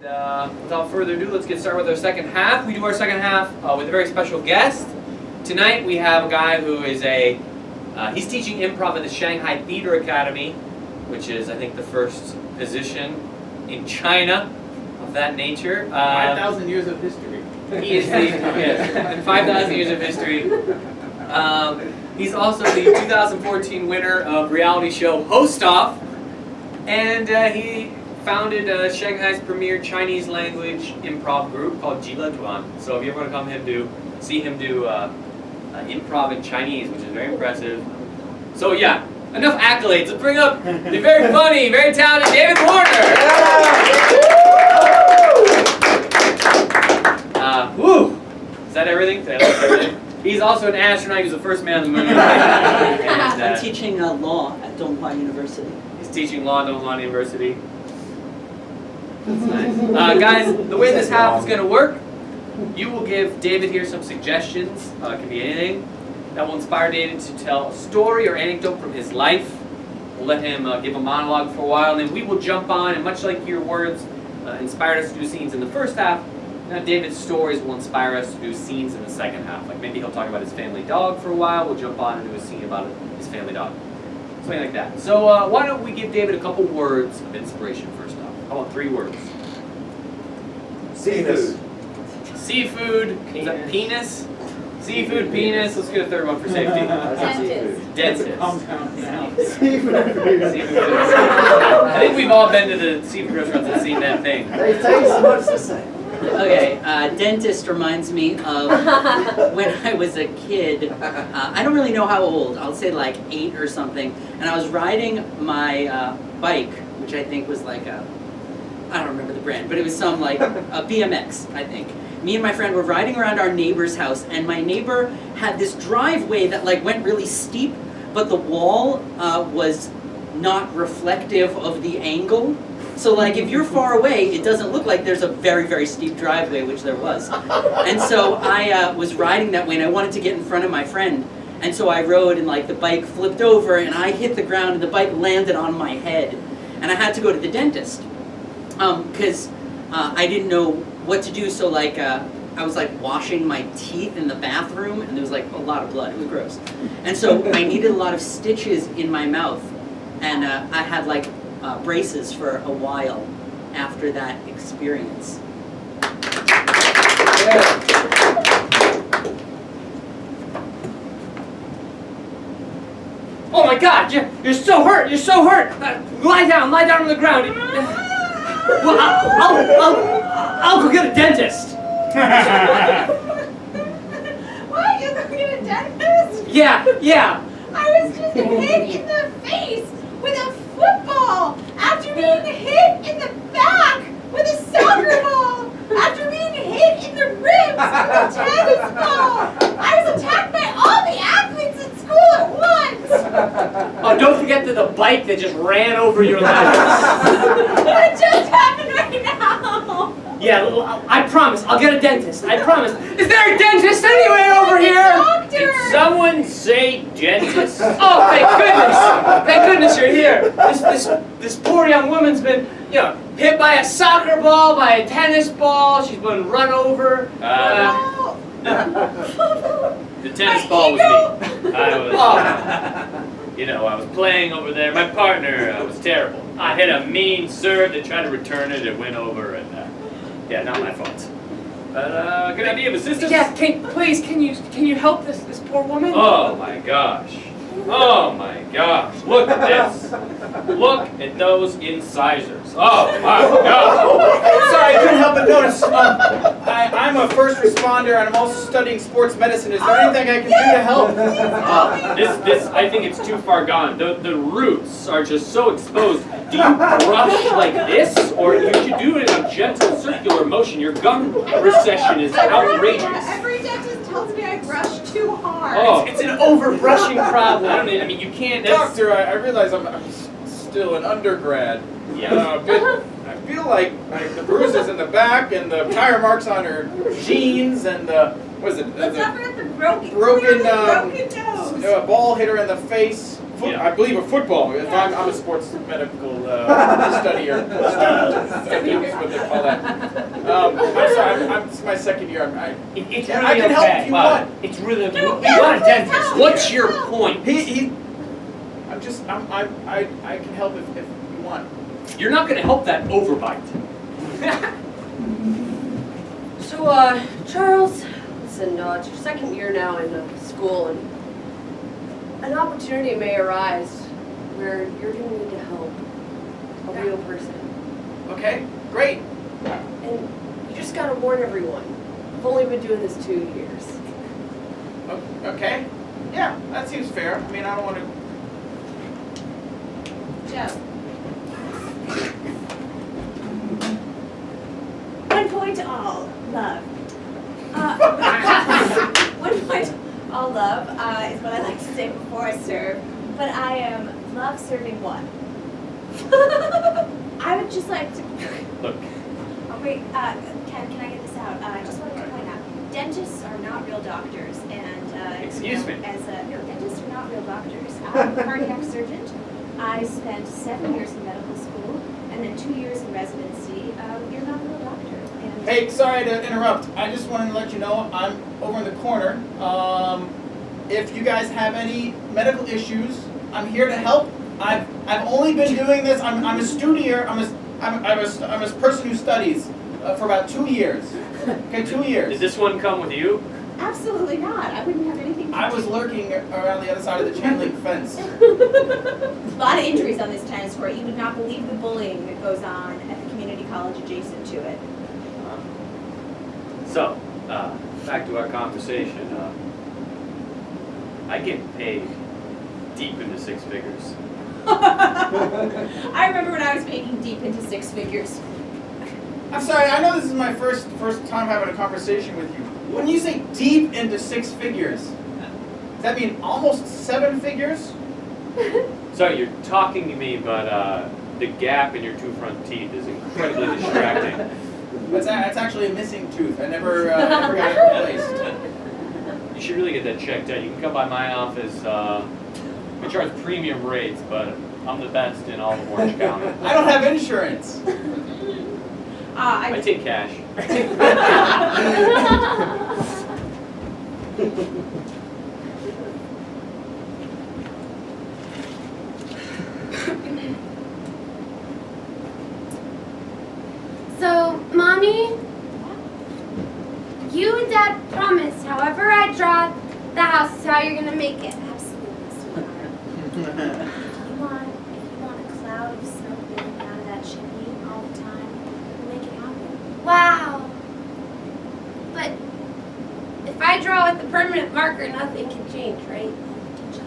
Without further ado, let's get started with our second half. We do our second half with a very special guest. Tonight we have a guy who is he's teaching improv at the Shanghai Theater Academy, which is, I think, the first position in China of that nature. 5,000 years of history. He is the 5,000 years of history. He's also the 2014 winner of reality show Host Off, and he founded Shanghai's premier Chinese language improv group called Jila Tuan. So if you ever want to come see him do improv in Chinese, which is very impressive. So yeah, enough accolades. Let's bring up the very funny, very talented David Warner. Woo! Is that everything? Did I list everything? He's also an astronaut. He's the first man on the moon. And, I'm teaching law at Donghua University. He's teaching law at Donghua University. That's nice. Guys, the way this half is going to work, you will give David here some suggestions. It can be anything that will inspire David to tell a story or anecdote from his life. We'll let him give a monologue for a while, and then we will jump on, and much like your words inspired us to do scenes in the first half, now David's stories will inspire us to do scenes in the second half. Like maybe he'll talk about his family dog for a while, we'll jump on and do a scene about his family dog. Something like that. So why don't we give David a couple words of inspiration first off. How about 3 words? Seafood. Seafood. Is that penis? Seafood, penis. Let's get a third one for safety. Dentist. Dentist. Compound noun. Seafood. I think we've all been to the seafood restaurants and seen that thing. They taste much the same. Okay, dentist reminds me of when I was a kid. I don't really know how old. I'll say like 8 or something. And I was riding my bike, which I think was like I don't remember the brand, but it was some like a BMX, I think. Me and my friend were riding around our neighbor's house, and my neighbor had this driveway that like went really steep, but the wall was not reflective of the angle. So like if you're far away, it doesn't look like there's a very, very steep driveway, which there was. And so I was riding that way, and I wanted to get in front of my friend. And so I rode, and like the bike flipped over, and I hit the ground, and the bike landed on my head. And I had to go to the dentist because I didn't know what to do. So like I was like washing my teeth in the bathroom, and there was like a lot of blood. It was gross. And so I needed a lot of stitches in my mouth, and I had like braces for a while after that experience. Oh my God! You're so hurt! You're so hurt! Lie down on the ground. Well, I'll go get a dentist. What? You're going to get a dentist? Yeah. I was just hit in the face with a football after being hit in the back with a soccer ball after being hit in the ribs with a tennis ball. I was attacked by all the athletes at school at once. Oh, don't forget the bike that just ran over your legs. What just happened right now? Yeah, I promise. I'll get a dentist. I promise. Is there a dentist anywhere over here? Doctor. Did someone say dentist? Oh, thank goodness! Thank goodness you're here. This poor young woman's been, hit by a soccer ball, by a tennis ball. She's been run over. The tennis ball was me. I was playing over there. My partner was terrible. I hit a mean serve to try to return it. It went over, and not my fault. But can I be of assistance? Yeah, can you help this poor woman? Oh my gosh. Oh my gosh. Look at this. Look at those incisors. Oh my gosh. Sorry, I couldn't help but notice. I'm a first responder, and I'm also studying sports medicine. Is there anything I can do to help? This I think it's too far gone. The roots are just so exposed. Do you brush like this, or you should do it in a gentle circular motion? Your gum recession is outrageous. Every dentist tells me I brush too hard. Oh, it's an over-brushing problem. I mean, you can't. Doctor, I realize I'm still an undergrad. Yeah. I feel like the bruises in the back and the tire marks on her jeans and Let's not forget the broken broken nose. ball hit her in the face. Yeah. I believe a football. If I'm a sports medical studier. I think is what they call that. I'm sorry. This is my second year. It's Yeah, really I can help okay. if you want. It's really okay. No, We want a no, dentist. no. What's your point? I can help if you want. You're not gonna help that overbite. So, Charles, listen, it's your second year now in school, and an opportunity may arise where you're going to need to help a real person. Okay, great. And you just got to warn everyone. I've only been doing this 2 years. Okay. Yeah, that seems fair. I mean, I don't want to. Joe. 1 point all love. 1 point all love is what I like to say before I serve, but I love serving one. I would just like to. Look, Oh, wait, can I get this out? I just wanted to point out, dentists are not real doctors, and Excuse me. Dentists are not real doctors. I'm a cardiac surgeon. I spent 7 years in medical school, and then 2 years in residency. You're not a real doctor. And Hey, sorry to interrupt. I just wanted to let you know I'm over in the corner. If you guys have any medical issues, I'm here to help. I've only been doing this. I'm a studier. I'm a person who studies for about 2 years. Okay, 2 years. did this one come with you? absolutely not. I wouldn't have anything to I do. was lurking around the other side of the chain link fence. A lot of injuries on this tennis court. You would not believe the bullying that goes on at the community college adjacent to it. So, back to our conversation. I get paid deep into six figures. I remember when I was making deep into six figures. I'm sorry, I know this is my first time having a conversation with you. When you say deep into six figures, does that mean almost seven figures? Sorry, you're talking to me, but the gap in your two front teeth is incredibly distracting. That's actually a missing tooth. I never got it replaced. You should really get that checked out. You can come by my office. We charge premium rates, but I'm the best in all of Orange County. I don't have insurance. I take cash. So, Mommy, you and Dad promised however I draw the house is how you're gonna make it. Absolutely, sweetheart. If you want a cloud of smoke billowing out of that chimney all the time, we'll make it happen. Wow. But if I draw with the permanent marker, nothing can change, right? I told you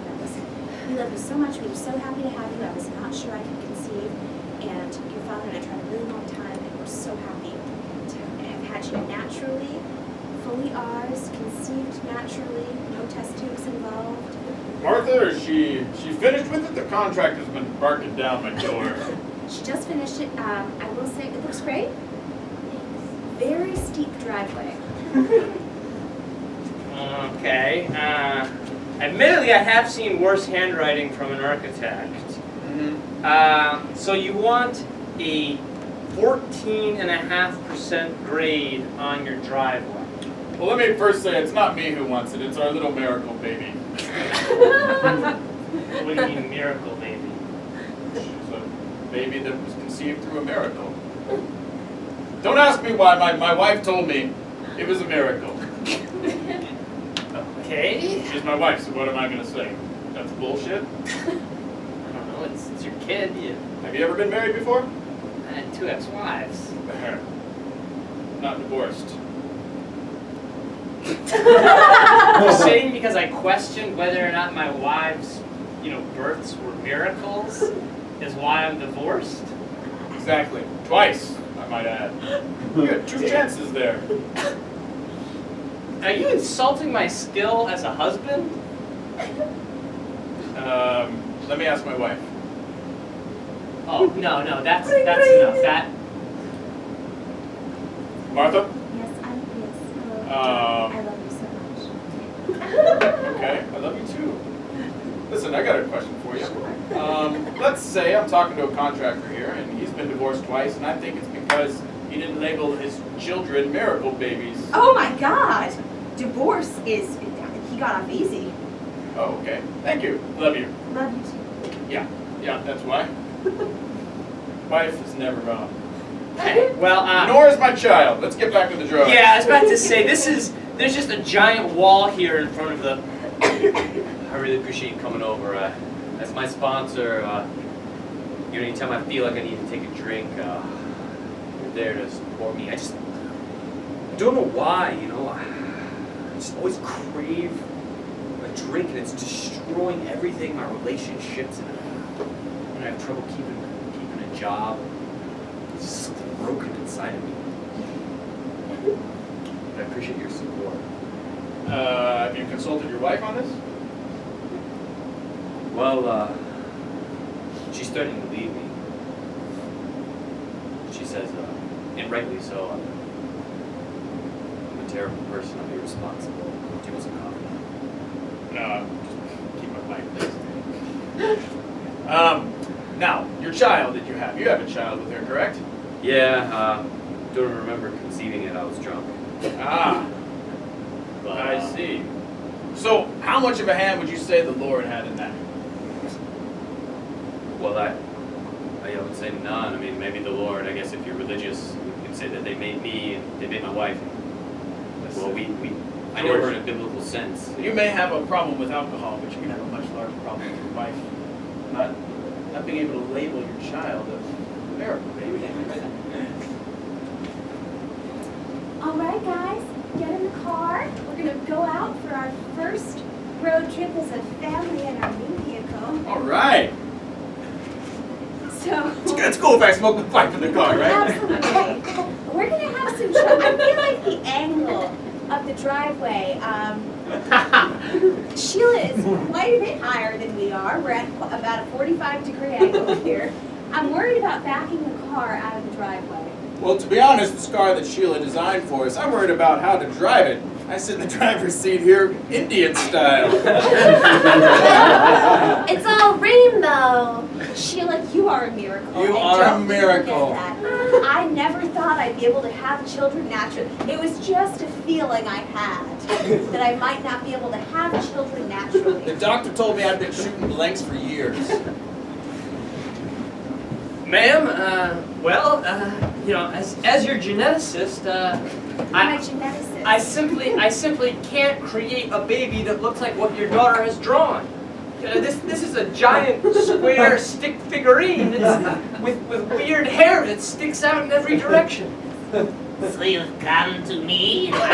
that. Listen, we love you so much. We were so happy to have you. I was not sure I could conceive, and your father and I tried a really long time, and we're so happy to have had you naturally, fully ours, conceived naturally, no test tubes involved. Martha, is she finished with it? The contract has been barking down my door. She just finished it. I will say it looks great. Very steep driveway. Okay. Admittedly, I have seen worse handwriting from an architect. So you want a 14.5% grade on your driveway. Well, let me first say it's not me who wants it. It's our little miracle baby. What do you mean, miracle baby? She's a baby that was conceived through a miracle. Don't ask me why. My wife told me it was a miracle. Okay. She's my wife, so what am I going to say? That's bullshit? I don't know. It's your kid. Have you ever been married before? I had 2 ex-wives. Not divorced. You're saying because I questioned whether or not my wives, births were miracles, is why I'm divorced? Exactly. Twice, I might add. You had 2 chances there. Are you insulting my skill as a husband? Let me ask my wife. Oh, no, that's enough. That Martha? Yes, hello. I love you so much. Okay, I love you too. Listen, I got a say I'm talking to a contractor here, and he's been divorced twice, and I think it's because he didn't label his children miracle babies. Oh my God! Divorce is, he got off easy. Oh, okay. Thank you. Love you. Love you too. Yeah, that's why. Wife is never wrong. Well, Nor is my child. Let's get back to the drawing. yeah, I was about to say, there's just a giant wall here in front of the... I really appreciate you coming over. As my sponsor, anytime I feel like I need to take a drink, you're there to support me. I don't know why, I just always crave a drink, and it's destroying everything, my relationships, and I have trouble keeping a job. It's just something broken inside of me. But I appreciate your support. Have you consulted your wife on this? Well, she's starting to leave me. She says, and rightly so, I'm a terrible person, I'm irresponsible. Do you want some coffee? No, just keep my pipe, please. Now, your child that you have a child with her, correct? Yeah, don't remember conceiving it, I was drunk. Ah, But, I see. So, how much of a hand would you say the Lord had in that? Well, I would say none. I mean, maybe the Lord, I guess if you're religious, you could say that they made me and they made my wife. Well, I know her in a biblical sense. You may have a problem with alcohol, but you can have a much larger problem with your wife not being able to label your child a miracle baby. All right, guys, get in the car. We're gonna go out for our first road trip as a family in our new vehicle. All right. So. It's cool if I smoke the pipe in the car, right? Absolutely. We're gonna have some trouble. I feel like the angle of the driveway. Sheila is quite a bit higher than we are. We're at about a 45-degree angle here. I'm worried about backing the car out of the driveway. Well, to be honest, this car that Sheila designed for us, I'm worried about how to drive it. I sit in the driver's seat here, Indian style. It's all rainbow. Sheila, you are a miracle. You and are a don't miracle. forget that. I never thought I'd be able to have children naturally. It was just a feeling I had that I might not be able to have children naturally. The doctor told me I'd been shooting blanks for years. Ma'am, as your geneticist, I'm a geneticist. I simply can't create a baby that looks like what your daughter has drawn. This is a giant square stick figurine with weird hair that sticks out in every direction. So you've come to me for a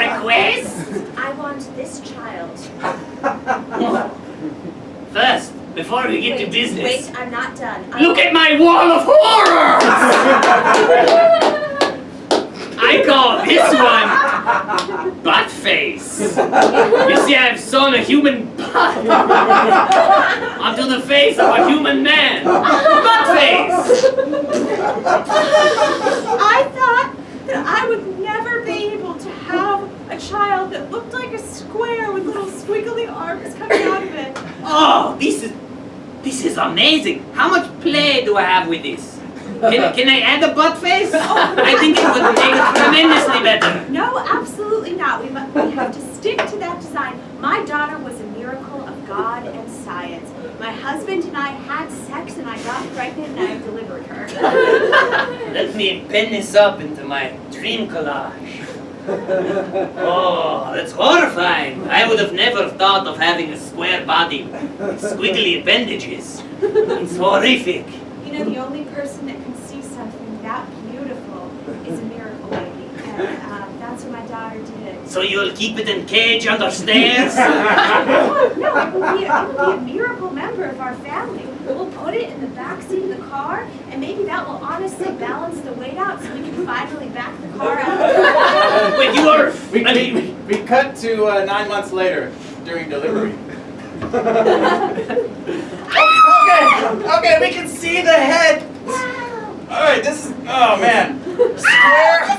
request? I want this child. First, before we get to business, Wait, I'm not done. look at my wall of horrors! I call this one butt face. You see, I've sewn a human butt onto the face of a human man. Butt face! I thought that I would never be able to have a child that looked like a square with little squiggly arms coming out of it. Oh, this is amazing. How much play do I have with this? Can I add a butt face? I think it would make it tremendously better. No, absolutely not. We have to stick to that design. My daughter was a miracle of God and science. My husband and I had sex and I got pregnant and I delivered her. Let me pen this up into my dream collage. Oh, that's horrifying. I would have never thought of having a square body with squiggly appendages. It's horrific. You know, the only person that can see something that beautiful is a miracle baby. And that's what my daughter did. So you'll keep it in cage under stairs? No, it will be a miracle member of our family. We'll put it in the back seat of the car, and maybe that will honestly balance the weight out so we can finally back the car out. Wait, you are... We cut to 9 months later during delivery. Okay, we can see the head. Wow. All right, this is, oh man. Square